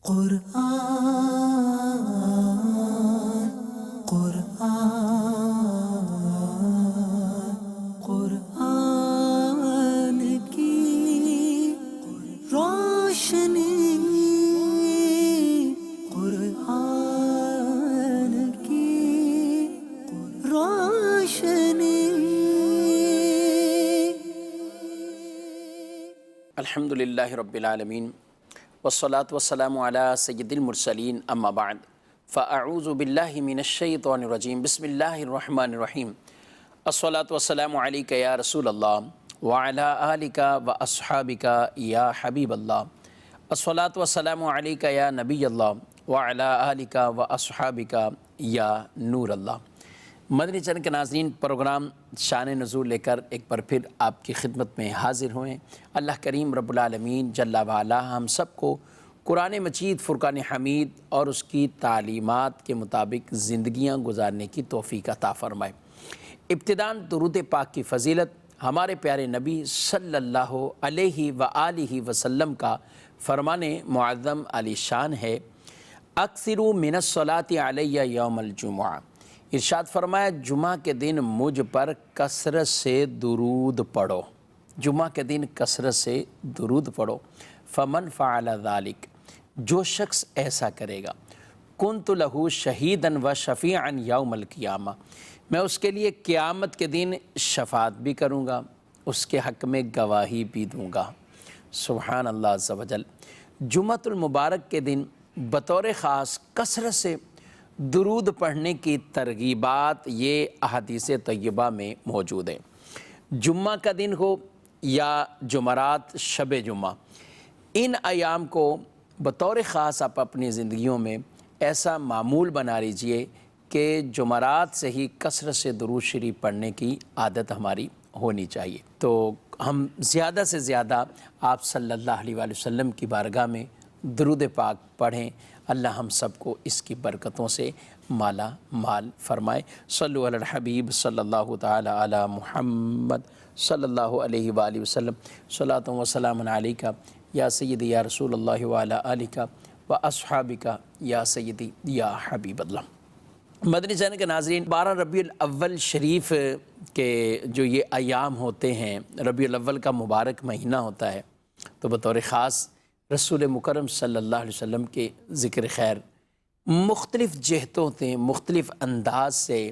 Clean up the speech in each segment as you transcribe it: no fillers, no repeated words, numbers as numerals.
قرآن قرآن قرآن کی روشنی، قرآن کی روشنی۔ الحمدللہ رب العالمین والصلاة والسلام علی سید المرسلین، اما بعد فاعوذ باللہ من الشیطان الرجیم، بسم اللہ الرحمن الرحیم۔ الصلاة والسلام علیک یا رسول اللہ وعلی آلک واصحابک یا حبیب اللہ۔ الصلاة والسلام علیک یا نبی اللہ وعلی آلک واصحابک یا نور اللہ۔ مدنی چینل کے ناظرین، پروگرام شان نزول لے کر ایک بار پھر آپ کی خدمت میں حاضر ہوئے۔ اللہ کریم رب العالمین جل وعلا ہم سب کو قرآن مجید، فرقان حمید اور اس کی تعلیمات کے مطابق زندگیاں گزارنے کی توفیق عطا فرمائے۔ ابتداً درود پاک کی فضیلت ہمارے پیارے نبی صلی اللہ علیہ وآلہ وسلم کا فرمان معظم علی شان ہے، اکثروا من الصلاۃ علی یوم الجمعہ۔ ارشاد فرمایا، جمعہ کے دن مجھ پر کثرت سے درود پڑھو، جمعہ کے دن کثرت سے درود پڑھو۔ فمن فعل ذلک، جو شخص ایسا کرے گا، کنت لہ شہیدا و شفیعا یوم القیامہ، میں اس کے لیے قیامت کے دن شفاعت بھی کروں گا، اس کے حق میں گواہی بھی دوں گا۔ سبحان اللہ عز و جل۔ جمعۃ المبارک کے دن بطور خاص کثرت سے درود پڑھنے کی ترغیبات یہ احادیث طیبہ میں موجود ہیں۔ جمعہ کا دن ہو یا جمعرات، شب جمعہ، ان ایام کو بطور خاص آپ اپنی زندگیوں میں ایسا معمول بنا لیجئے کہ جمعرات سے ہی کثرت سے درود شریف پڑھنے کی عادت ہماری ہونی چاہیے۔ تو ہم زیادہ سے زیادہ آپ صلی اللہ علیہ وآلہ وسلم کی بارگاہ میں درود پاک پڑھیں، اللہ ہم سب کو اس کی برکتوں سے مالا مال فرمائے۔ صلو علی الحبیب صلی اللہ تعالی علی محمد صلی اللہ علیہ وآلہ وسلم۔ صلاۃ و سلام علیک یا سیدی یا رسول اللہ وعلی آلک و اصحابک یا سیدی یا حبیب اللہ۔ مدنی چینل کے ناظرین، 12 ربیع الاول شریف کے جو یہ ایام ہوتے ہیں، ربیع الاول کا مبارک مہینہ ہوتا ہے، تو بطور خاص رسول مکرم صلی اللہ علیہ وسلم کے ذکر خیر مختلف جہتوں سے، مختلف انداز سے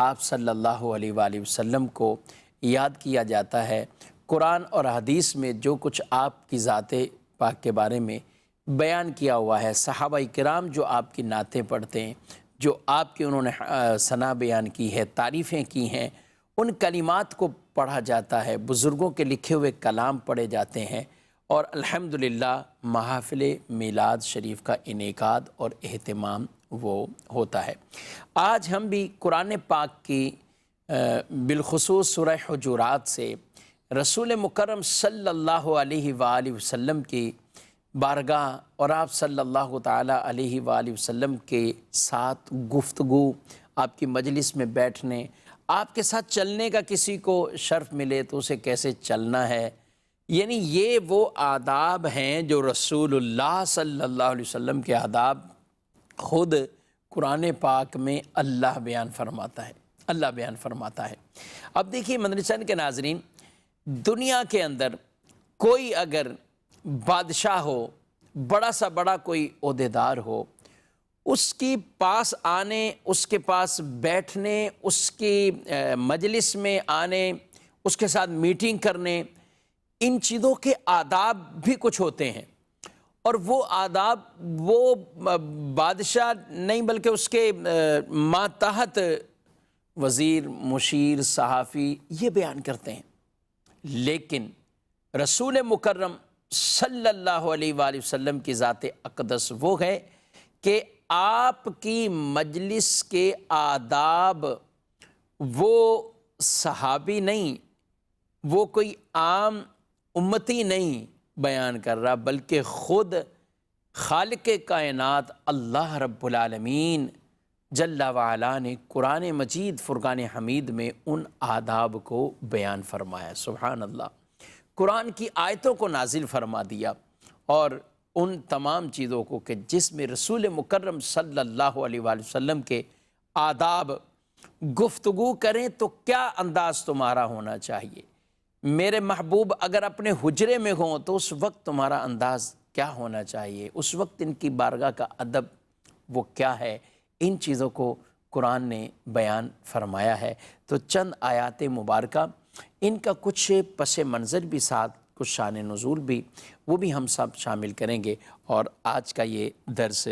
آپ صلی اللہ علیہ وآلہ وسلم کو یاد کیا جاتا ہے۔ قرآن اور حدیث میں جو کچھ آپ کی ذات پاک کے بارے میں بیان کیا ہوا ہے، صحابہ کرام جو آپ کی نعتیں پڑھتے ہیں، جو آپ کی انہوں نے ثنا بیان کی ہے، تعریفیں کی ہیں، ان کلمات کو پڑھا جاتا ہے، بزرگوں کے لکھے ہوئے کلام پڑھے جاتے ہیں، اور الحمدللہ محافل میلاد شریف کا انعقاد اور اہتمام وہ ہوتا ہے۔ آج ہم بھی قرآن پاک کی بالخصوص سورہ حجرات سے رسول مکرم صلی اللہ علیہ وآلہ وسلم کی بارگاہ اور آپ صلی اللہ تعالی علیہ وآلہ وسلم کے ساتھ گفتگو، آپ کی مجلس میں بیٹھنے، آپ کے ساتھ چلنے کا کسی کو شرف ملے تو اسے کیسے چلنا ہے، یعنی یہ وہ آداب ہیں جو رسول اللہ صلی اللہ علیہ وسلم کے آداب خود قرآن پاک میں اللہ بیان فرماتا ہے، اللہ بیان فرماتا ہے۔ اب دیکھیے مدنی چینل کے ناظرین، دنیا کے اندر کوئی اگر بادشاہ ہو، بڑا سا بڑا کوئی عہدیدار ہو، اس کی پاس آنے، اس کے پاس بیٹھنے، اس کی مجلس میں آنے، اس کے ساتھ میٹنگ کرنے، ان چیزوں کے آداب بھی کچھ ہوتے ہیں، اور وہ آداب وہ بادشاہ نہیں بلکہ اس کے ماتحت وزیر، مشیر، صحافی یہ بیان کرتے ہیں۔ لیکن رسول مکرم صلی اللہ علیہ وآلہ وسلم کی ذات اقدس وہ ہے کہ آپ کی مجلس کے آداب وہ صحابی نہیں، وہ کوئی عام امتی نہیں بیان کر رہا، بلکہ خود خالق کائنات اللہ رب العالمین جل وعلا نے قرآن مجید فرقان حمید میں ان آداب کو بیان فرمایا۔ سبحان اللہ، قرآن کی آیتوں کو نازل فرما دیا اور ان تمام چیزوں کو کہ جس میں رسول مکرم صلی اللہ علیہ وآلہ وسلم کے آداب، گفتگو کریں تو کیا انداز تمہارا ہونا چاہیے، میرے محبوب اگر اپنے حجرے میں ہوں تو اس وقت تمہارا انداز کیا ہونا چاہیے، اس وقت ان کی بارگاہ کا ادب وہ کیا ہے، ان چیزوں کو قرآن نے بیان فرمایا ہے۔ تو چند آیات مبارکہ، ان کا کچھ پس منظر بھی ساتھ، کچھ شان نزول بھی، وہ بھی ہم سب شامل کریں گے، اور آج کا یہ درس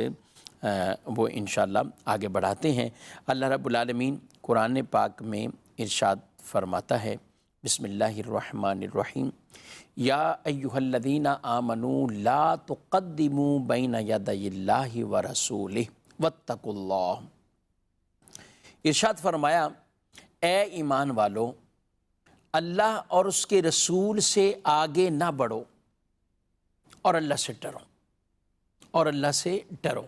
وہ انشاءاللہ آگے بڑھاتے ہیں۔ اللہ رب العالمین قرآن پاک میں ارشاد فرماتا ہے، بسم اللہ الرحمن الرحیم، یا ایہا الذین آمنوا لا تقدموا بین یدی اللہ ورسولہ واتقوا اللہ۔ ارشاد فرمایا، اے ایمان والو، اللہ اور اس کے رسول سے آگے نہ بڑھو اور اللہ سے ڈرو، اور اللہ سے ڈرو۔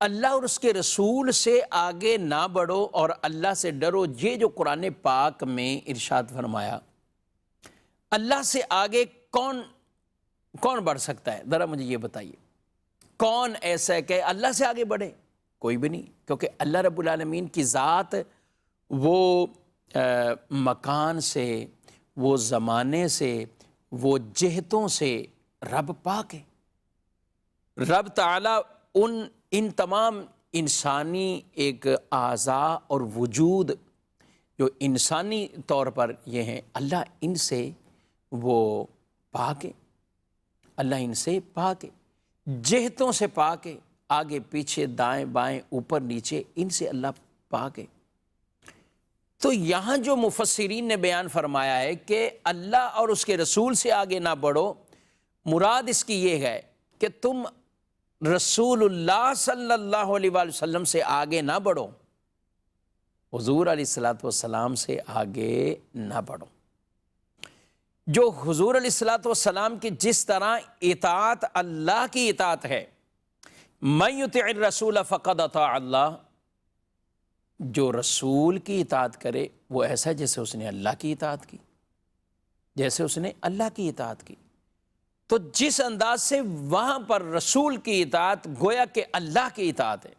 اللہ اور اس کے رسول سے آگے نہ بڑھو اور اللہ سے ڈرو، یہ جو قرآن پاک میں ارشاد فرمایا، اللہ سے آگے کون بڑھ سکتا ہے؟ ذرا مجھے یہ بتائیے، کون ایسا ہے کہ اللہ سے آگے بڑھے؟ کوئی بھی نہیں، کیونکہ اللہ رب العالمین کی ذات وہ مکان سے، وہ زمانے سے، وہ جہتوں سے رب پاک ہے۔ رب تعالیٰ ان تمام انسانی ایک اعضاء اور وجود جو انسانی طور پر یہ ہیں، اللہ ان سے وہ پاک ہے، اللہ ان سے پاک ہے، جہتوں سے پاک ہے، آگے پیچھے دائیں بائیں اوپر نیچے، ان سے اللہ پاک ہے۔ تو یہاں جو مفسرین نے بیان فرمایا ہے کہ اللہ اور اس کے رسول سے آگے نہ بڑھو، مراد اس کی یہ ہے کہ تم رسول اللہ صلی اللہ علیہ وآلہ وسلم سے آگے نہ بڑھو، حضور علیہ السلام سے آگے نہ بڑھو۔ جو حضور علیہ السلام کی جس طرح اطاعت اللہ کی اطاعت ہے، من یطع الرسول فقد اطاع اللہ، جو رسول کی اطاعت کرے وہ ایسا جیسے اس نے اللہ کی اطاعت کی، جیسے اس نے اللہ کی اطاعت کی۔ تو جس انداز سے وہاں پر رسول کی اطاعت گویا کہ اللہ کی اطاعت ہے،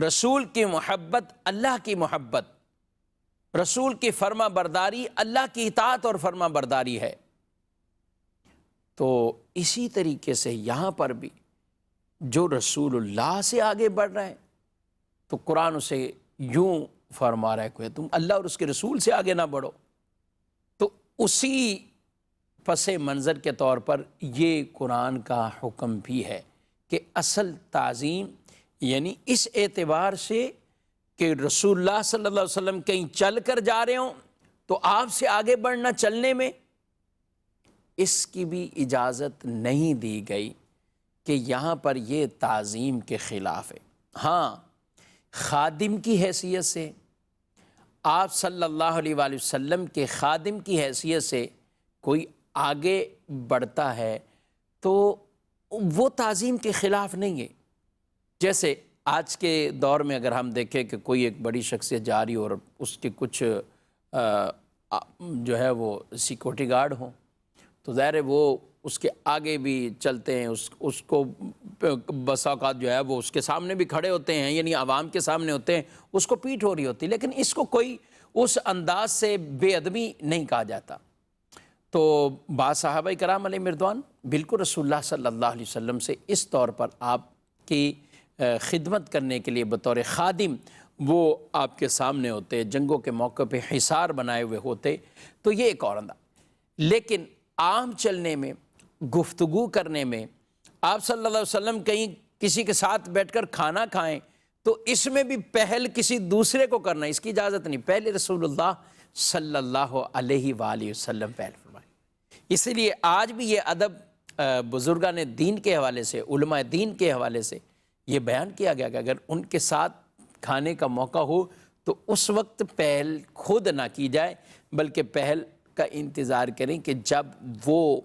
رسول کی محبت اللہ کی محبت، رسول کی فرما برداری اللہ کی اطاعت اور فرما برداری ہے، تو اسی طریقے سے یہاں پر بھی جو رسول اللہ سے آگے بڑھ رہا ہے تو قرآن اسے یوں فرما رہا ہے کہ تم اللہ اور اس کے رسول سے آگے نہ بڑھو۔ تو اسی پس منظر کے طور پر یہ قرآن کا حکم بھی ہے کہ اصل تعظیم یعنی اس اعتبار سے کہ رسول اللہ صلی اللہ علیہ وسلم کہیں چل کر جا رہے ہوں تو آپ سے آگے بڑھنا چلنے میں، اس کی بھی اجازت نہیں دی گئی کہ یہاں پر یہ تعظیم کے خلاف ہے۔ ہاں، خادم کی حیثیت سے، آپ صلی اللہ علیہ وآلہ وسلم کے خادم کی حیثیت سے کوئی آگے بڑھتا ہے تو وہ تعظیم کے خلاف نہیں ہے۔ جیسے آج کے دور میں اگر ہم دیکھیں کہ کوئی ایک بڑی شخصیت جا رہی ہو اور اس کے کچھ جو ہے وہ سیکورٹی گارڈ ہوں تو ظاہر ہے وہ اس کے آگے بھی چلتے ہیں، اس کو بس اوقات جو ہے وہ اس کے سامنے بھی کھڑے ہوتے ہیں، یعنی عوام کے سامنے ہوتے ہیں، اس کو پیٹھ ہو رہی ہوتی، لیکن اس کو کوئی اس انداز سے بے ادبی نہیں کہا جاتا۔ تو بعض صحابہ کرام علیہ رضوان بالکل رسول اللہ صلی اللہ علیہ وسلم سے اس طور پر آپ کی خدمت کرنے کے لیے بطور خادم وہ آپ کے سامنے ہوتے، جنگوں کے موقع پہ حصار بنائے ہوئے ہوتے، تو یہ ایک اور انداز۔ لیکن عام چلنے میں، گفتگو کرنے میں، آپ صلی اللہ علیہ وسلم کہیں کسی کے ساتھ بیٹھ کر کھانا کھائیں تو اس میں بھی پہل کسی دوسرے کو کرنا، اس کی اجازت نہیں، پہلے رسول اللہ صلی اللہ علیہ وآلہ وسلم پہل فرمائے۔ اس لیے آج بھی یہ ادب بزرگان دین کے حوالے سے، علماء دین کے حوالے سے یہ بیان کیا گیا کہ اگر ان کے ساتھ کھانے کا موقع ہو تو اس وقت پہل خود نہ کی جائے، بلکہ پہل کا انتظار کریں کہ جب وہ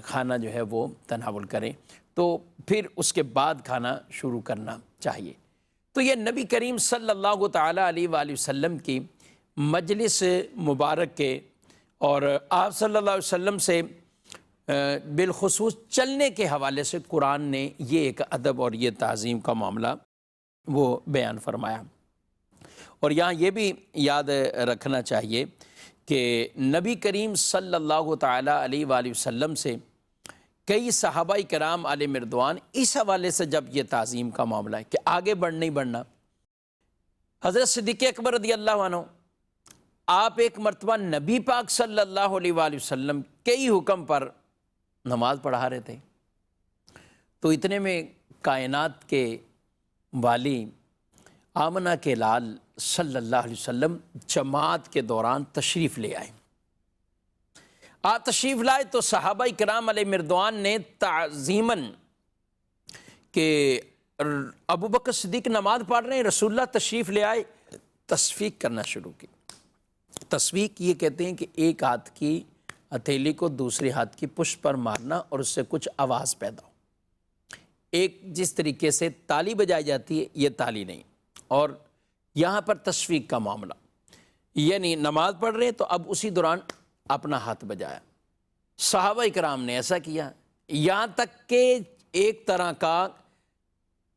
کھانا جو ہے وہ تناول کریں، تو پھر اس کے بعد کھانا شروع کرنا چاہیے۔ تو یہ نبی کریم صلی اللہ تعالیٰ علیہ وآلہ وسلم کی مجلس مبارک کے اور آپ صلی اللہ علیہ وسلم سے بالخصوص چلنے کے حوالے سے قرآن نے یہ ایک ادب اور یہ تعظیم کا معاملہ وہ بیان فرمایا۔ اور یہاں یہ بھی یاد رکھنا چاہیے کہ نبی کریم صلی اللہ تعالیٰ علیہ وآلہ وسلم سے کئی صحابہ کرام علیہ مردوان اس حوالے سے جب یہ تعظیم کا معاملہ ہے کہ آگے نہیں بڑھنا، حضرت صدیق اکبر رضی اللہ عنہ آپ ایک مرتبہ نبی پاک صلی اللہ علیہ وآلہ وسلم کئی حکم پر نماز پڑھا رہے تھے، تو اتنے میں کائنات کے والی آمنہ کے لال صلی اللہ علیہ وسلم جماعت کے دوران تشریف لے آئے۔ آپ تشریف لائے تو صحابہ کرام علیہ مردوان نے تعظیماً کہ ابو بکر صدیق نماز پڑھ رہے ہیں، رسول اللہ تشریف لے آئے، تصفیق کرنا شروع کی۔ تصفیق یہ کہتے ہیں کہ ایک ہاتھ کی ہتھیلی کو دوسرے ہاتھ کی پشت پر مارنا اور اس سے کچھ آواز پیدا ہو۔ ایک جس طریقے سے تالی بجائی جاتی ہے یہ تالی نہیں، اور یہاں پر تصفیق کا معاملہ یعنی نماز پڑھ رہے ہیں تو اب اسی دوران اپنا ہاتھ بجایا۔ صحابہ کرام نے ایسا کیا یہاں تک کہ ایک طرح کا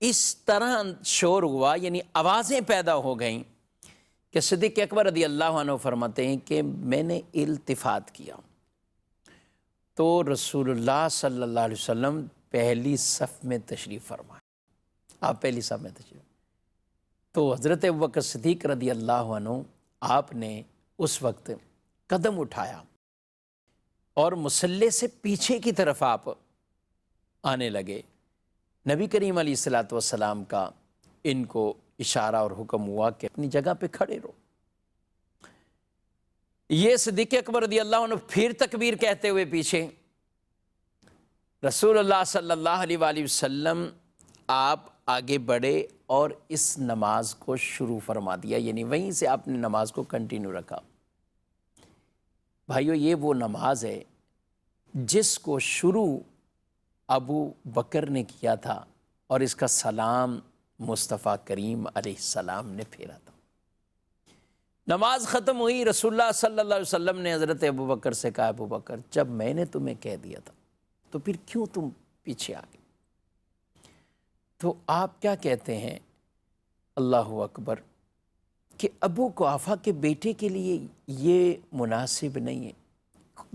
اس طرح شور ہوا، یعنی آوازیں پیدا ہو گئیں کہ صدیق اکبر رضی اللہ عنہ فرماتے ہیں کہ میں نے التفات کیا تو رسول اللہ صلی اللہ علیہ وسلم پہلی صف میں تشریف فرمائے۔ آپ پہلی صف میں تشریف، تو حضرت ابوبکر صدیق رضی اللہ عنہ آپ نے اس وقت قدم اٹھایا اور مصلی سے پیچھے کی طرف آپ آنے لگے۔ نبی کریم علیہ الصلوۃ والسلام کا ان کو اشارہ اور حکم ہوا کہ اپنی جگہ پہ کھڑے رہو۔ یہ صدیق اکبر رضی اللہ عنہ پھر تکبیر کہتے ہوئے پیچھے، رسول اللہ صلی اللہ علیہ وآلہ وسلم آپ آگے بڑھے اور اس نماز کو شروع فرما دیا، یعنی وہیں سے آپ نے نماز کو کنٹینیو رکھا۔ بھائیو، یہ وہ نماز ہے جس کو شروع ابو بکر نے کیا تھا اور اس کا سلام مصطفیٰ کریم علیہ السلام نے پھیرا تھا۔ نماز ختم ہوئی، رسول اللہ صلی اللہ علیہ وسلم نے حضرت ابو بکر سے کہا، ابو بکر جب میں نے تمہیں کہہ دیا تھا تو پھر کیوں تم پیچھے آ گئے؟ تو آپ کیا کہتے ہیں؟ اللہ اکبر، کہ ابو قحافہ کے بیٹے کے لیے یہ مناسب نہیں ہے۔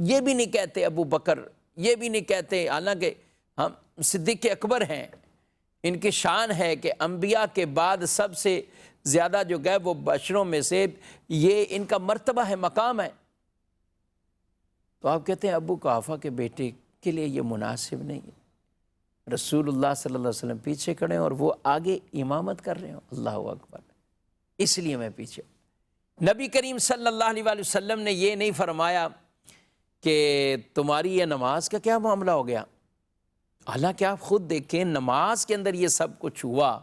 یہ بھی نہیں کہتے ابو بکر، یہ بھی نہیں کہتے، حالانکہ ہم صدیق اکبر ہیں، ان کی شان ہے کہ انبیاء کے بعد سب سے زیادہ جو گئے وہ بشروں میں سے یہ ان کا مرتبہ ہے، مقام ہے، تو آپ کہتے ہیں ابو قحافہ کے بیٹے کے لیے یہ مناسب نہیں ہے۔ رسول اللہ صلی اللہ علیہ وسلم پیچھے کھڑے ہیں اور وہ آگے امامت کر رہے ہیں۔ اللہ اکبر، اس لیے میں پیچھے۔ نبی کریم صلی اللہ علیہ وآلہ وسلم نے یہ نہیں فرمایا کہ تمہاری یہ نماز کا کیا معاملہ ہو گیا، حالانکہ آپ خود دیکھیں نماز کے اندر یہ سب کچھ ہوا۔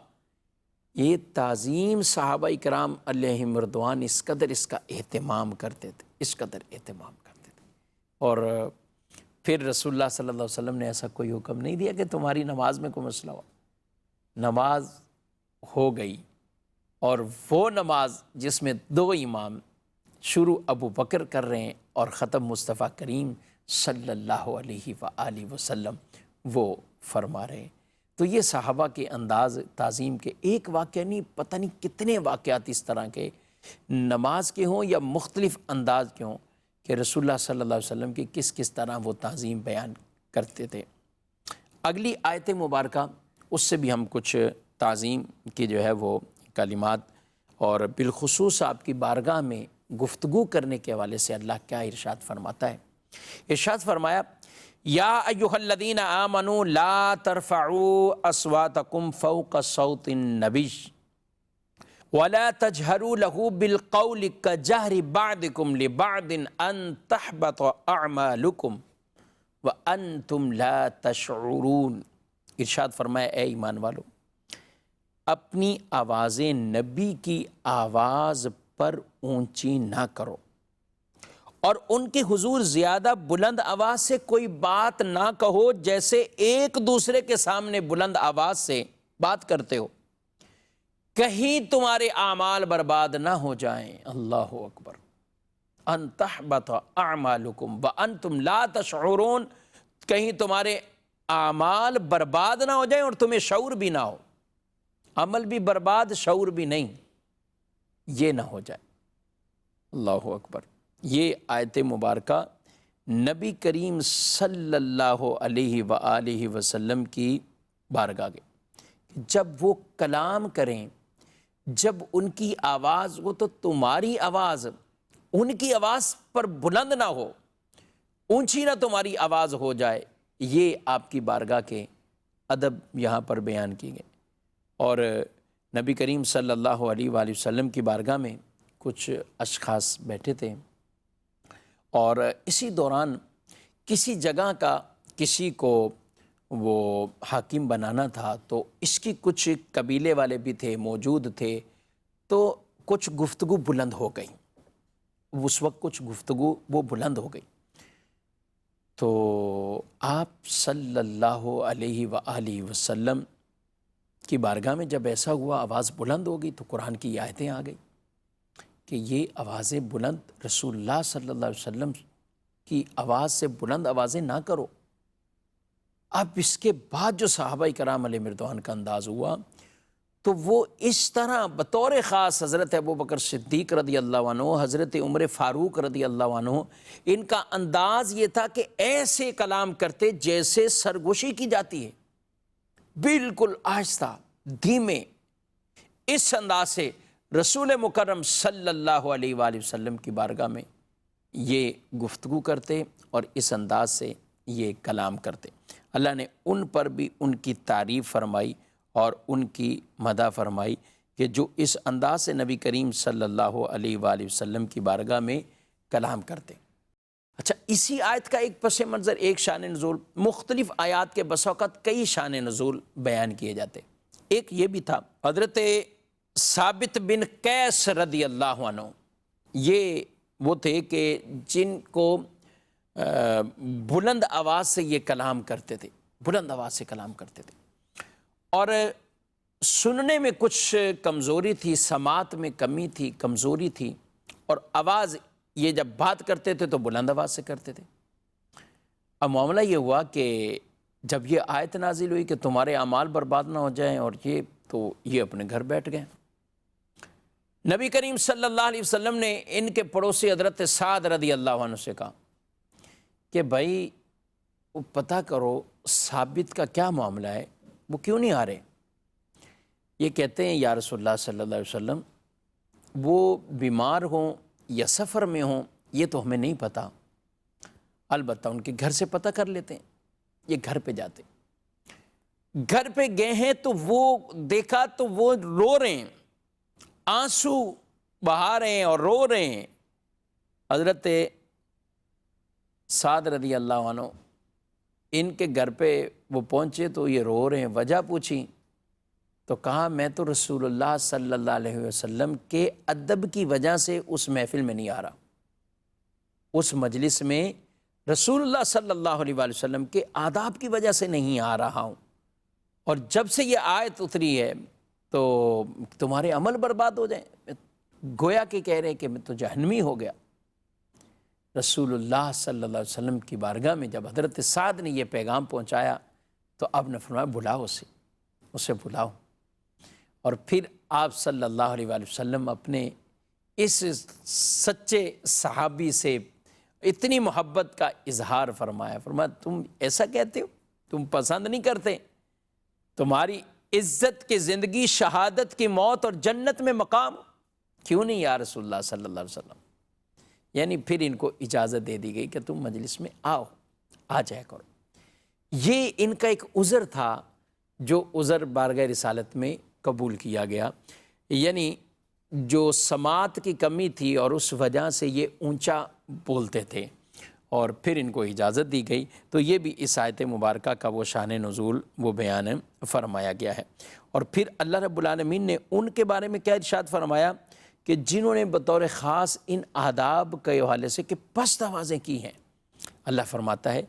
یہ تعظیم صحابہ کرام علیہ مردوان اس قدر اس کا اہتمام کرتے تھے، اس قدر اہتمام کرتے تھے، اور پھر رسول اللہ صلی اللہ علیہ وسلم نے ایسا کوئی حکم نہیں دیا کہ تمہاری نماز میں کوئی مسئلہ ہو۔ نماز ہو گئی، اور وہ نماز جس میں دو امام، شروع ابو بکر کر رہے ہیں اور ختم مصطفیٰ کریم صلی اللہ علیہ وآلہ وسلم وہ فرما رہے ہیں۔ تو یہ صحابہ کے انداز تعظیم کے ایک واقعہ نہیں، پتہ نہیں کتنے واقعات اس طرح کے نماز کے ہوں یا مختلف انداز کے ہوں کہ رسول اللہ صلی اللہ علیہ وسلم کی کس کس طرح وہ تعظیم بیان کرتے تھے۔ اگلی آیت مبارکہ، اس سے بھی ہم کچھ تعظیم کی جو ہے وہ کلمات اور بالخصوص آپ کی بارگاہ میں گفتگو کرنے کے حوالے سے اللہ کیا ارشاد فرماتا ہے۔ ارشاد فرمایا، یا ایھا الذین آمنوا لا ترفعوا اصواتکم فوق صوت النبی ولا تجهروا له بالقول كجهر بعضكم لبعض ان تحبط اعمالكم وانتم لا تشعرون۔ ارشاد فرمایا، اے ایمان والو، اپنی آوازیں نبی کی آواز پر اونچی نہ کرو، اور ان کے حضور زیادہ بلند آواز سے کوئی بات نہ کہو جیسے ایک دوسرے کے سامنے بلند آواز سے بات کرتے ہو، کہیں تمہارے اعمال برباد نہ ہو جائیں۔ اللہ اکبر، ان تحبط اعمالکم وانتم لا تشعرون، کہیں تمہارے اعمال برباد نہ ہو جائیں اور تمہیں شعور بھی نہ ہو، عمل بھی برباد، شعور بھی نہیں، یہ نہ ہو جائے۔ اللہ اکبر۔ یہ آیت مبارکہ نبی کریم صلی اللہ علیہ وآلہ وسلم کی بارگاہ کے، جب وہ کلام کریں، جب ان کی آواز ہو تو تمہاری آواز ان کی آواز پر بلند نہ ہو، اونچی نہ تمہاری آواز ہو جائے، یہ آپ کی بارگاہ کے ادب یہاں پر بیان کی گئے۔ اور نبی کریم صلی اللہ علیہ وآلہ وسلم کی بارگاہ میں کچھ اشخاص بیٹھے تھے، اور اسی دوران کسی جگہ کا کسی کو وہ حاکم بنانا تھا، تو اس کی کچھ قبیلے والے بھی تھے، موجود تھے، تو کچھ گفتگو بلند ہو گئی، اس وقت کچھ گفتگو وہ بلند ہو گئی، تو آپ صلی اللہ علیہ وآلہ وسلم کی بارگاہ میں جب ایسا ہوا، آواز بلند ہو گئی، تو قرآن کی آیتیں آ گئی کہ یہ آوازیں بلند رسول اللہ صلی اللہ علیہ وسلم کی آواز سے بلند آوازیں نہ کرو۔ اب اس کے بعد جو صحابہ کرام علیہ مردوان کا انداز ہوا، تو وہ اس طرح بطور خاص حضرت ابوبکر صدیق رضی اللہ عنہ، حضرت عمر فاروق رضی اللہ عنہ، ان کا انداز یہ تھا کہ ایسے کلام کرتے جیسے سرگوشی کی جاتی ہے، بالکل آہستہ دھیمے، اس انداز سے رسول مکرم صلی اللہ علیہ وآلہ وسلم کی بارگاہ میں یہ گفتگو کرتے اور اس انداز سے یہ کلام کرتے۔ اللہ نے ان پر بھی ان کی تعریف فرمائی اور ان کی مدح فرمائی کہ جو اس انداز سے نبی کریم صلی اللہ علیہ وآلہ وسلم کی بارگاہ میں کلام کرتے۔ اچھا، اسی آیت کا ایک پس منظر، ایک شان نزول، مختلف آیات کے بس اوقات کئی شان نزول بیان کیے جاتے۔ ایک یہ بھی تھا، حضرت ثابت بن قیس رضی اللہ عنہ، یہ وہ تھے کہ جن کو بلند آواز سے یہ کلام کرتے تھے، بلند آواز سے کلام کرتے تھے، اور سننے میں کچھ کمزوری تھی، سماعت میں کمی تھی، کمزوری تھی، اور آواز یہ جب بات کرتے تھے تو بلند آواز سے کرتے تھے۔ اب معاملہ یہ ہوا کہ جب یہ آیت نازل ہوئی کہ تمہارے اعمال برباد نہ ہو جائیں اور یہ اپنے گھر بیٹھ گئے۔ نبی کریم صلی اللہ علیہ وسلم نے ان کے پڑوسی حضرت سعد رضی اللہ عنہ سے کہا کہ بھائی وہ پتہ کرو ثابت کا کیا معاملہ ہے، وہ کیوں نہیں آ رہے؟ یہ کہتے ہیں یا رسول اللہ صلی اللہ علیہ وسلم، وہ بیمار ہوں یا سفر میں ہوں یہ تو ہمیں نہیں پتہ، البتہ ان کے گھر سے پتہ کر لیتے ہیں۔ یہ گھر پہ جاتے، گھر پہ گئے ہیں تو وہ دیکھا تو وہ رو رہے ہیں، آنسو بہا رہے ہیں اور رو رہے ہیں۔ حضرت سعد رضی اللہ عنہ ان کے گھر پہ وہ پہنچے تو یہ رو رہے ہیں، وجہ پوچھی تو کہا میں تو رسول اللہ صلی اللہ علیہ وسلم کے ادب کی وجہ سے اس محفل میں نہیں آ رہا، اس مجلس میں رسول اللہ صلی اللہ علیہ وآلہ وسلم کے آداب کی وجہ سے نہیں آ رہا ہوں، اور جب سے یہ آیت اتری ہے تو تمہارے عمل برباد ہو جائیں۔ گویا کہ کہہ رہے ہیں کہ میں تو جہنمی ہو گیا۔ رسول اللہ صلی اللہ علیہ وسلم کی بارگاہ میں جب حضرت سعد نے یہ پیغام پہنچایا تو آپ نے فرمایا بلاؤ اسے بلاؤ، اور پھر آپ صلی اللہ علیہ وآلہ وسلم اپنے اس سچے صحابی سے اتنی محبت کا اظہار فرمایا تم ایسا کہتے ہو، تم پسند نہیں کرتے، تمہاری عزت کی زندگی، شہادت کی موت اور جنت میں مقام، کیوں نہیں یا رسول اللہ صلی اللہ علیہ وسلم؟ یعنی پھر ان کو اجازت دے دی گئی کہ تم مجلس میں آ جایا کرو۔ یہ ان کا ایک عذر تھا جو عذر بارگاہ رسالت میں قبول کیا گیا، یعنی جو سماعت کی کمی تھی اور اس وجہ سے یہ اونچا بولتے تھے، اور پھر ان کو اجازت دی گئی۔ تو یہ بھی اس آیت مبارکہ کا وہ شان نزول وہ بیان فرمایا گیا ہے۔ اور پھر اللہ رب العالمین نے ان کے بارے میں کیا ارشاد فرمایا کہ جنہوں نے بطور خاص ان آداب کے حوالے سے کہ پست آوازیں کی ہیں، اللہ فرماتا ہے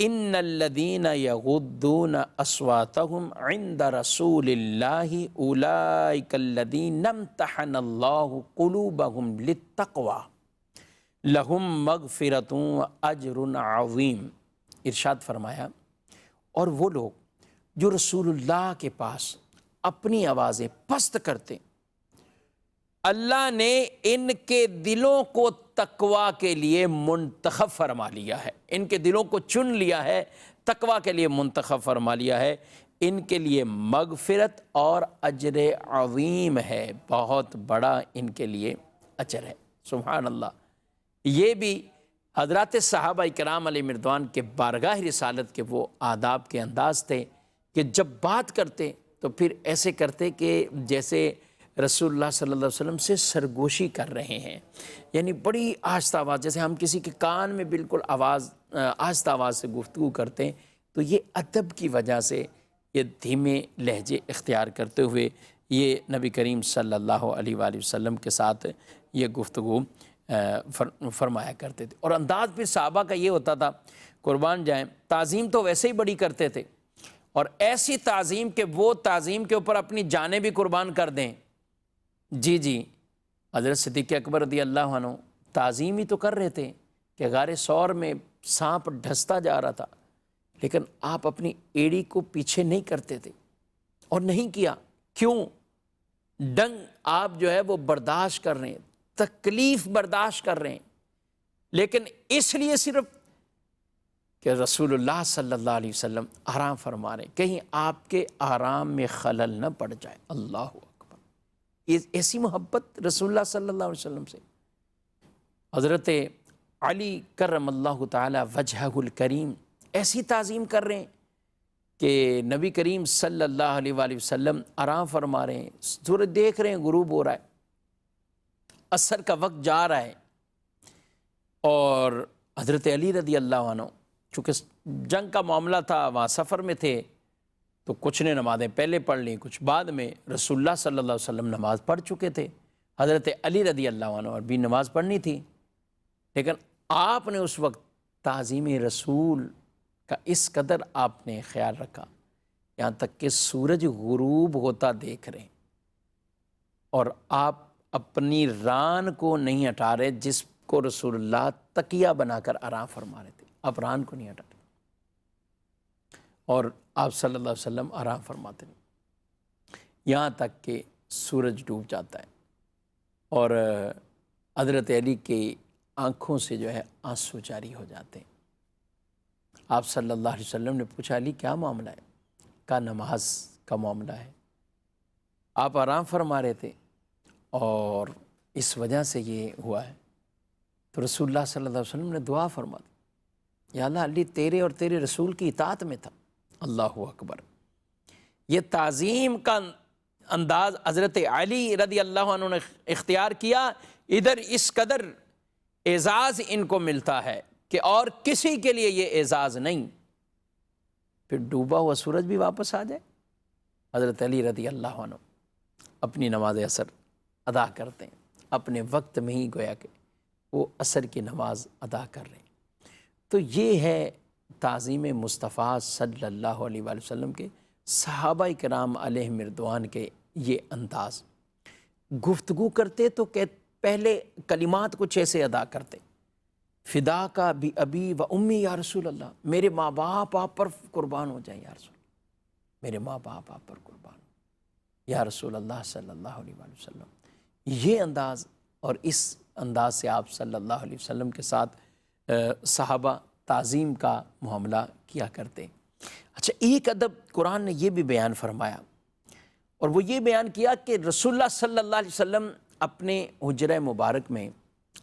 ان الذین یغضون اصواتهم عند رسول اللہ اولئک الذین امتحن اللہ قلوبهم للتقوی لہم مغفرۃ واجر عظیم۔ ارشاد فرمایا اور وہ لوگ جو رسول اللہ کے پاس اپنی آوازیں پست کرتے اللہ نے ان کے دلوں کو تقوی کے لیے منتخب فرما لیا ہے، ان کے دلوں کو چن لیا ہے، تقوی کے لیے منتخب فرما لیا ہے، ان کے لیے مغفرت اور اجر عظیم ہے، بہت بڑا ان کے لیے اجر ہے۔ سبحان اللہ۔ یہ بھی حضرات صحابہ کرام علیہ رضوان کے بارگاہ رسالت کے وہ آداب کے انداز تھے کہ جب بات کرتے تو پھر ایسے کرتے کہ جیسے رسول اللہ صلی اللہ علیہ وسلم سے سرگوشی کر رہے ہیں، یعنی بڑی آہستہ آواز، جیسے ہم کسی کے کان میں بالکل آہستہ آواز سے گفتگو کرتے ہیں، تو یہ ادب کی وجہ سے یہ دھیمے لہجے اختیار کرتے ہوئے یہ نبی کریم صلی اللہ علیہ وآلہ وسلم کے ساتھ یہ گفتگو فرمایا کرتے تھے۔ اور انداز پھر صحابہ کا یہ ہوتا تھا، قربان جائیں، تعظیم تو ویسے ہی بڑی کرتے تھے، اور ایسی تعظیم کہ وہ تعظیم کے اوپر اپنی جانیں بھی قربان کر دیں۔ جی حضرت صدیق اکبر رضی اللہ عنہ تعظیم ہی تو کر رہے تھے کہ غار ثور میں سانپ ڈھستا جا رہا تھا، لیکن آپ اپنی ایڑی کو پیچھے نہیں کرتے تھے، اور نہیں کیا۔ کیوں؟ ڈنگ آپ جو ہے وہ برداشت کر رہے ہیں، تکلیف برداشت کر رہے ہیں، لیکن اس لیے صرف کہ رسول اللہ صلی اللہ علیہ وسلم آرام فرما رہے ہیں، کہیں آپ کے آرام میں خلل نہ پڑ جائے۔ اللہ اکبر۔ ایسی محبت رسول اللہ صلی اللہ علیہ وسلم سے۔ حضرت علی کرم اللہ تعالی وجہہ الکریم ایسی تعظیم کر رہے ہیں کہ نبی کریم صلی اللہ علیہ وآلہ وسلم آرام فرما رہے ہیں، سورج دیکھ رہے ہیں غروب ہو رہا ہے، عصر کا وقت جا رہا ہے، اور حضرت علی رضی اللہ عنہ چونکہ جنگ کا معاملہ تھا، وہاں سفر میں تھے، تو کچھ نے نمازیں پہلے پڑھ لیں، کچھ بعد میں۔ رسول اللہ صلی اللہ علیہ وسلم نماز پڑھ چکے تھے، حضرت علی رضی اللہ عنہ اور بھی نماز پڑھنی تھی، لیکن آپ نے اس وقت تعظیم رسول کا اس قدر آپ نے خیال رکھا، یہاں تک کہ سورج غروب ہوتا دیکھ رہے ہیں، اور آپ اپنی ران کو نہیں ہٹا رہے جس کو رسول اللہ تکیہ بنا کر آرام فرما رہے تھے، آپ ران کو نہیں ہٹا رہے، اور آپ صلی اللہ علیہ وسلم آرام فرماتے ہیں یہاں تک کہ سورج ڈوب جاتا ہے، اور حضرت علی کی آنکھوں سے جو ہے آنسو جاری ہو جاتے ہیں۔ آپ صلی اللہ علیہ وسلم نے پوچھا علی کیا معاملہ ہے؟ کہا نماز کا معاملہ ہے، آپ آرام فرما رہے تھے اور اس وجہ سے یہ ہوا ہے۔ تو رسول اللہ صلی اللہ علیہ وسلم نے دعا فرما دی، یا اللہ علی تیرے اور تیرے رسول کی اطاعت میں تھا۔ اللہ اکبر۔ یہ تعظیم کا انداز حضرت علی رضی اللہ عنہ نے اختیار کیا، ادھر اس قدر اعزاز ان کو ملتا ہے کہ اور کسی کے لیے یہ اعزاز نہیں۔ پھر ڈوبا ہوا سورج بھی واپس آ جائے، حضرت علی رضی اللہ عنہ اپنی نماز عصر ادا کرتے ہیں، اپنے وقت میں ہی گویا کہ وہ عصر کی نماز ادا کر رہے ہیں۔ تو یہ ہے تعظیم مصطفیٰ صلی اللہ علیہ وآلہ وسلم کے، صحابہ کرام علیہم رضوان کے یہ انداز۔ گفتگو کرتے تو پہلے کلمات کچھ ایسے ادا کرتے، فدا کا بھی ابی و امی یا رسول اللہ، میرے ماں باپ آپ پر قربان ہو جائیں یا رسول اللہ، میرے ماں باپ آپ پر قربان ہو یا رسول اللہ صلی اللہ علیہ وآلہ وسلم۔ یہ انداز، اور اس انداز سے آپ صلی اللہ علیہ وسلم کے ساتھ صحابہ تعظیم کا معاملہ کیا کرتے۔ اچھا، ایک ادب قرآن نے یہ بھی بیان فرمایا، اور وہ یہ بیان کیا کہ رسول اللہ صلی اللہ علیہ وسلم اپنے حجرہ مبارک میں،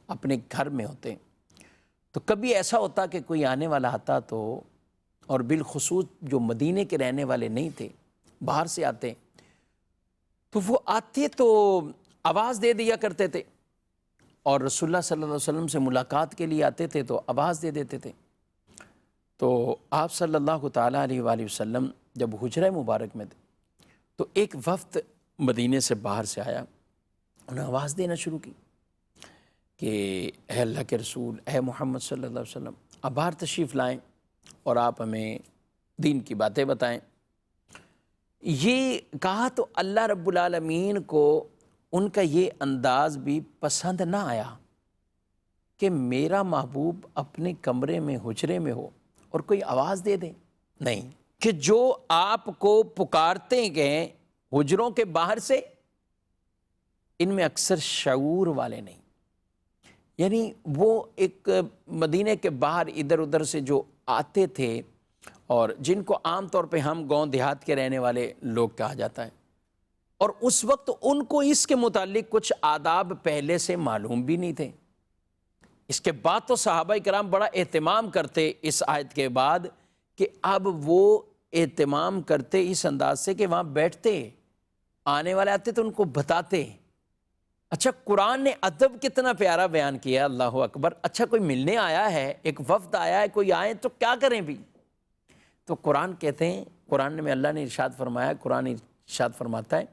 اپنے گھر میں ہوتے، تو کبھی ایسا ہوتا کہ کوئی آنے والا آتا تو، اور بالخصوص جو مدینے کے رہنے والے نہیں تھے، باہر سے آتے، تو وہ آتے تو آواز دے دیا کرتے تھے، اور رسول اللہ صلی اللہ علیہ وسلم سے ملاقات کے لیے آتے تھے تو آواز دے دیتے تھے۔ تو آپ صلی اللہ تعالیٰ علیہ وآلہ وسلم جب حجرہ مبارک میں تھے تو ایک وفد مدینے سے باہر سے آیا، انہیں آواز دینا شروع کی کہ اے اللہ کے رسول، اے محمد صلی اللہ علیہ وسلم، آپ باہر تشریف لائیں اور آپ ہمیں دین کی باتیں بتائیں۔ یہ کہا تو اللہ رب العالمین کو ان کا یہ انداز بھی پسند نہ آیا کہ میرا محبوب اپنے کمرے میں، حجرے میں ہو، اور کوئی آواز دے دیں؟ نہیں، کہ جو آپ کو پکارتے گئے حجروں کے باہر سے، ان میں اکثر شعور والے نہیں، یعنی وہ ایک مدینے کے باہر ادھر ادھر سے جو آتے تھے، اور جن کو عام طور پہ ہم گاؤں دیہات کے رہنے والے لوگ کہا جاتا ہے، اور اس وقت ان کو اس کے متعلق کچھ آداب پہلے سے معلوم بھی نہیں تھے۔ اس کے بعد تو صحابہ کرام بڑا اہتمام کرتے اس آیت کے بعد، کہ اب وہ اہتمام کرتے اس انداز سے کہ وہاں بیٹھتے، آنے والے آتے تو ان کو بتاتے۔ اچھا، قرآن نے ادب کتنا پیارا بیان کیا، اللہ اکبر۔ اچھا، کوئی ملنے آیا ہے، ایک وفد آیا ہے، کوئی آئے تو کیا کریں بھی؟ تو قرآن کہتے ہیں، قرآن میں اللہ نے ارشاد فرمایا، قرآن ارشاد فرماتا ہے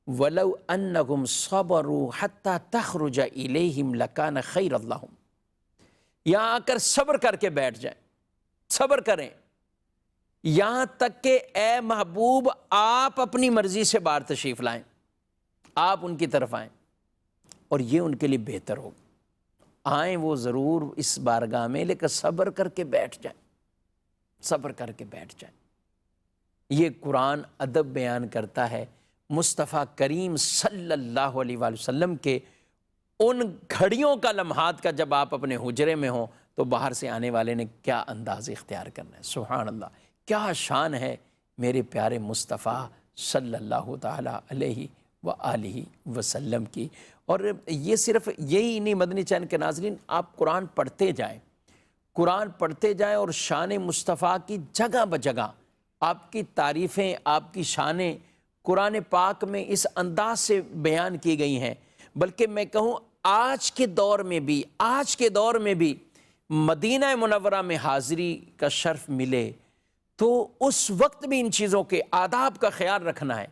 وَلَوْ أَنَّهُمْ صَبَرُوا حَتَّى تَخْرُجَ إِلَيْهِمْ لَكَانَ خَيْرًا لَهُمْ۔ یہاں آ کر صبر کر کے بیٹھ جائیں، صبر کریں یہاں تک کہ اے محبوب آپ اپنی مرضی سے باہر تشریف لائیں، آپ ان کی طرف آئیں، اور یہ ان کے لیے بہتر ہو۔ آئیں وہ ضرور اس بارگاہ میں، لیکن صبر کر کے بیٹھ جائیں، صبر کر کے بیٹھ جائیں۔ یہ قرآن ادب بیان کرتا ہے مصطفیٰ کریم صلی اللہ علیہ وآلہ وسلم کے ان گھڑیوں کا، لمحات کا، جب آپ اپنے حجرے میں ہوں تو باہر سے آنے والے نے کیا انداز اختیار کرنا ہے۔ سبحان اللہ، کیا شان ہے میرے پیارے مصطفیٰ صلی اللہ تعالیٰ علیہ وآلہ وسلم کی۔ اور یہ صرف یہی نہیں، مدنی چینل کے ناظرین، آپ قرآن پڑھتے جائیں، قرآن پڑھتے جائیں، اور شان مصطفیٰ کی جگہ بجگہ آپ کی تعریفیں، آپ کی شانیں قرآن پاک میں اس انداز سے بیان کی گئی ہیں۔ بلکہ میں کہوں آج کے دور میں بھی مدینہ منورہ میں حاضری کا شرف ملے تو اس وقت بھی ان چیزوں کے آداب کا خیال رکھنا ہے۔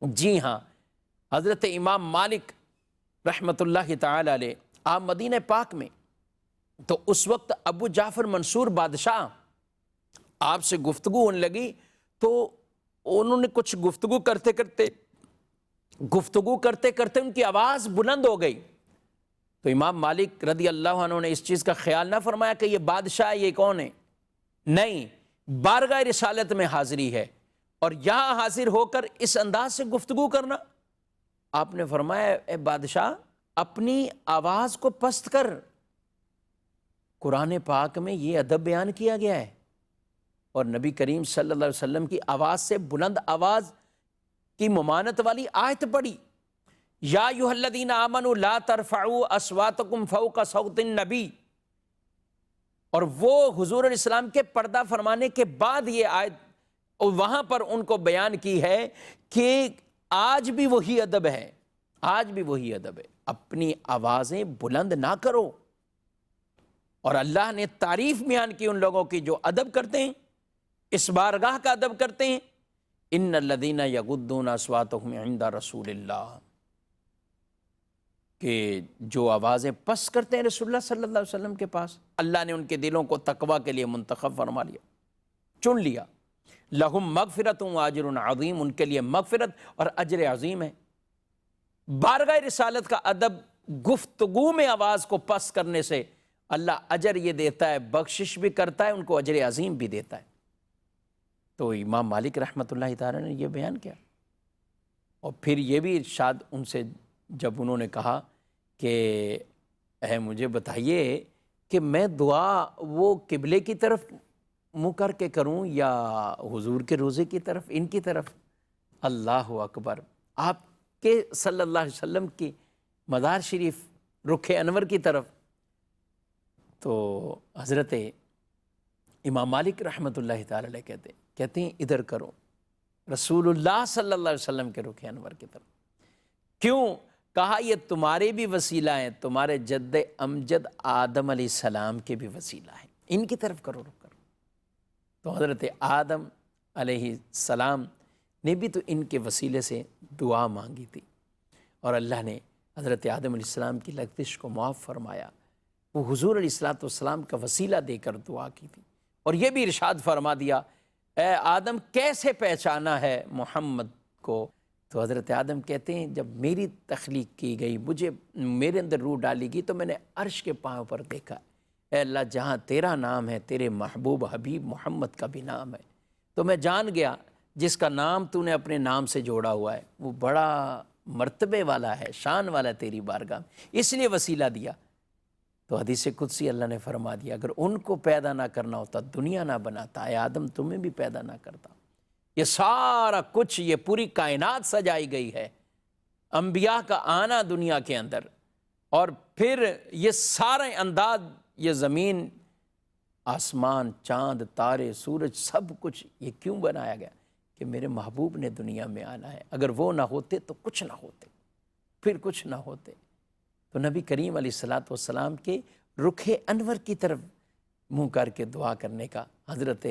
جی ہاں، حضرت امام مالک رحمۃ اللہ تعالی علیہ آپ مدینہ پاک میں، تو اس وقت ابو جعفر منصور بادشاہ آپ سے گفتگو ہونے لگی، تو انہوں نے کچھ گفتگو کرتے کرتے ان کی آواز بلند ہو گئی، تو امام مالک رضی اللہ عنہ نے اس چیز کا خیال نہ فرمایا کہ یہ بادشاہ، یہ کون ہے؟ نہیں، بارگاہ رسالت میں حاضری ہے، اور یہاں حاضر ہو کر اس انداز سے گفتگو کرنا۔ آپ نے فرمایا اے بادشاہ، اپنی آواز کو پست کر، قرآن پاک میں یہ ادب بیان کیا گیا ہے، اور نبی کریم صلی اللہ علیہ وسلم کی آواز سے، بلند آواز کی ممانت والی آیت پڑھی، یا ایھا الذین آمنوا لا ترفعوا اصواتکم فوق صوت النبی، اور وہ حضور علیہ السلام کے پردہ فرمانے کے بعد یہ آیت وہاں پر ان کو بیان کی ہے کہ آج بھی وہی ادب ہے، آج بھی وہی ادب ہے، اپنی آوازیں بلند نہ کرو۔ اور اللہ نے تعریف بیان کی ان لوگوں کی جو ادب کرتے ہیں، اس بارگاہ کا ادب کرتے ہیں۔ ان الذین یغضون اصواتهم عند رسول اللہ، کہ جو آوازیں پست کرتے ہیں رسول اللہ صلی اللہ علیہ وسلم کے پاس، اللہ نے ان کے دلوں کو تقوی کے لیے منتخب فرما لیا، چن لیا۔ لہم مغفرۃ واجر عظیم، ان کے لیے مغفرت اور اجر عظیم ہے۔ بارگاہ رسالت کا ادب، گفتگو میں آواز کو پست کرنے سے اللہ اجر یہ دیتا ہے، بخشش بھی کرتا ہے، ان کو اجر عظیم بھی دیتا ہے۔ تو امام مالک رحمۃ اللہ تعالیٰ نے یہ بیان کیا، اور پھر یہ بھی ارشاد ان سے جب انہوں نے کہا کہ اے مجھے بتائیے کہ میں دعا وہ قبلے کی طرف منہ کر کے کروں یا حضور کے روضے کی طرف، ان کی طرف؟ اللہ اکبر، آپ کے صلی اللہ علیہ وسلم کی مزار شریف رخ انور کی طرف۔ تو حضرت امام مالک رحمۃ اللہ تعالی علیہ کہتے ہیں ادھر کرو، رسول اللہ صلی اللہ علیہ وسلم کے رخ انور کی طرف۔ کیوں؟ کہا یہ تمہارے بھی وسیلہ ہیں، تمہارے جد امجد آدم علیہ السلام کے بھی وسیلہ ہیں، ان کی طرف کرو، رخ کرو۔ تو حضرت آدم علیہ السلام نے بھی تو ان کے وسیلے سے دعا مانگی تھی، اور اللہ نے حضرت آدم علیہ السلام کی لغزش کو معاف فرمایا، وہ حضور علیہ السلام کا وسیلہ دے کر دعا کی تھی۔ اور یہ بھی ارشاد فرما دیا اے آدم کیسے پہچانا ہے محمد کو؟ تو حضرت آدم کہتے ہیں جب میری تخلیق کی گئی، میرے اندر روح ڈالی گئی، تو میں نے عرش کے پاؤں پر دیکھا، اے اللہ جہاں تیرا نام ہے تیرے محبوب حبیب محمد کا بھی نام ہے، تو میں جان گیا جس کا نام تو نے اپنے نام سے جوڑا ہوا ہے وہ بڑا مرتبے والا ہے، شان والا ہے تیری بارگاہ میں، اس لیے وسیلہ دیا۔ تو حدیث قدسی اللہ نے فرما دیا اگر ان کو پیدا نہ کرنا ہوتا دنیا نہ بناتا، اے آدم تمہیں بھی پیدا نہ کرتا۔ یہ سارا کچھ، یہ پوری کائنات سجائی گئی ہے، انبیاء کا آنا دنیا کے اندر، اور پھر یہ سارے انداز، یہ زمین، آسمان، چاند، تارے، سورج، سب کچھ یہ کیوں بنایا گیا؟ کہ میرے محبوب نے دنیا میں آنا ہے، اگر وہ نہ ہوتے تو کچھ نہ ہوتے، پھر کچھ نہ ہوتے۔ تو نبی کریم علیہ الصلوۃ والسلام کے رخ انور کی طرف منہ کر کے دعا کرنے کا حضرت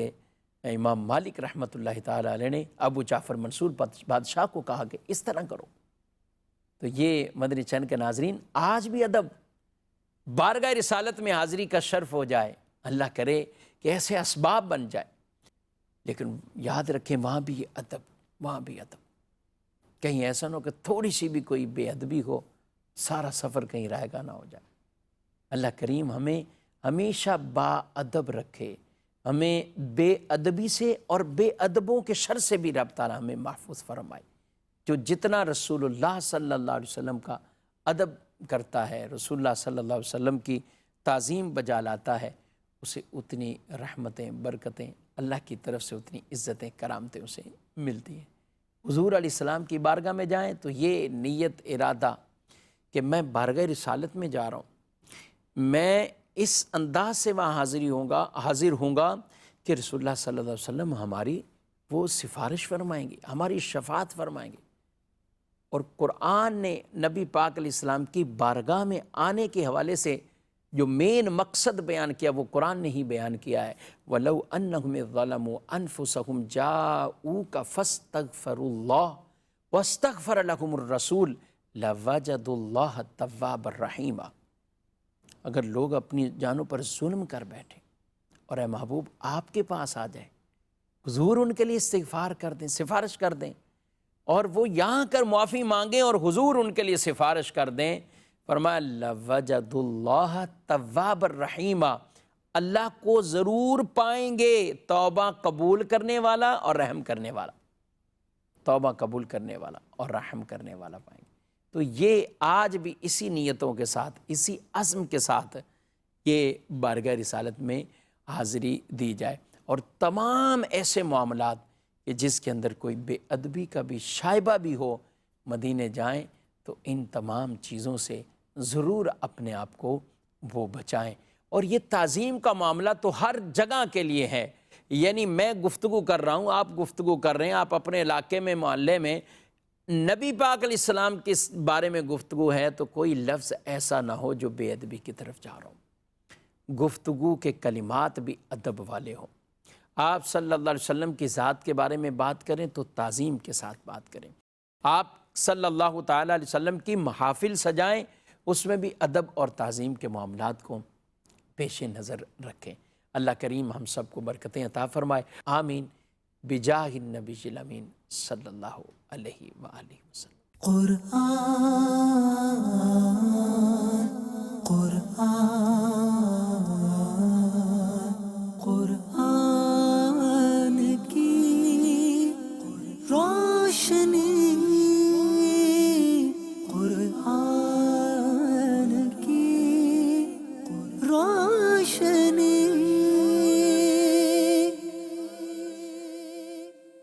امام مالک رحمۃ اللہ تعالی علیہ نے ابو جعفر منصور بادشاہ کو کہا کہ اس طرح کرو۔ تو یہ مدنی چینل کے ناظرین، آج بھی ادب، بارگاہ رسالت میں حاضری کا شرف ہو جائے، اللہ کرے کہ ایسے اسباب بن جائے، لیکن یاد رکھیں وہاں بھی ادب، وہاں بھی ادب، کہیں ایسا نہ ہو کہ تھوڑی سی بھی کوئی بے ادبی ہو، سارا سفر کہیں رائے گاہ نہ ہو جائے۔ اللہ کریم ہمیں ہمیشہ با ادب رکھے، ہمیں بے ادبی سے اور بے ادبوں کے شر سے بھی رب تعالیٰ ہمیں محفوظ فرمائے۔ جو جتنا رسول اللہ صلی اللہ علیہ وسلم کا ادب کرتا ہے، رسول اللہ صلی اللہ علیہ وسلم کی تعظیم بجا لاتا ہے، اسے اتنی رحمتیں، برکتیں اللہ کی طرف سے، اتنی عزتیں، کرامتیں اسے ملتی ہیں۔ حضور علیہ السلام کی بارگاہ میں جائیں تو یہ نیت، ارادہ کہ میں بارگاہ رسالت میں جا رہا ہوں، میں اس انداز سے وہاں حاضر ہوں گا کہ رسول اللہ صلی اللہ علیہ وسلم ہماری وہ سفارش فرمائیں گے، ہماری شفاعت فرمائیں گے۔ اور قرآن نے نبی پاک علیہ السلام کی بارگاہ میں آنے کے حوالے سے جو مین مقصد بیان کیا وہ قرآن نے ہی بیان کیا ہے، وَلَوْ أَنَّهُمْ ظَلَمُوا أَنفُسَهُمْ جَاءُوكَ فَاسْتَغْفَرُوا اللَّهَ وَاسْتَغْفَرَ لَهُمُ الرَّسُولُ لَوَجَدُوا اللَّهَ التَّوَّابَ الرَّحِيمَ۔ اگر لوگ اپنی جانوں پر ظلم کر بیٹھیں اور اے محبوب آپ کے پاس آ جائیں، حضور ان کے لیے استغفار کر دیں، سفارش کر دیں، اور وہ یہاں کر معافی مانگیں اور حضور ان کے لیے سفارش کر دیں، فرمایا لَوَجَدُوا اللَّهَ التَّوَّابَ الرَّحِيمَ، اللہ کو ضرور پائیں گے توبہ قبول کرنے والا اور رحم کرنے والا، توبہ قبول کرنے والا اور رحم کرنے والا پائیں گے۔ تو یہ آج بھی اسی نیتوں کے ساتھ، اسی عزم کے ساتھ یہ بارگاہ رسالت میں حاضری دی جائے، اور تمام ایسے معاملات کہ جس کے اندر کوئی بے ادبی کا بھی شائبہ بھی ہو، مدینے جائیں تو ان تمام چیزوں سے ضرور اپنے آپ کو وہ بچائیں۔ اور یہ تعظیم کا معاملہ تو ہر جگہ کے لیے ہے، یعنی میں گفتگو کر رہا ہوں، آپ گفتگو کر رہے ہیں، آپ اپنے علاقے میں، محلے میں نبی پاک علیہ السلام کے بارے میں گفتگو ہے تو کوئی لفظ ایسا نہ ہو جو بے ادبی کی طرف جا رہا ہوں، گفتگو کے کلمات بھی ادب والے ہوں۔ آپ صلی اللہ علیہ وسلم کی ذات کے بارے میں بات کریں تو تعظیم کے ساتھ بات کریں، آپ صلی اللہ تعالیٰ علیہ وسلم کی محافل سجائیں، اس میں بھی ادب اور تعظیم کے معاملات کو پیش نظر رکھیں۔ اللہ کریم ہم سب کو برکتیں عطا فرمائے، آمین، بجاہ النبی الامین صلی اللہ علیہ وآلہ وسلم۔ قرآن قرآن قرآن کی روشنی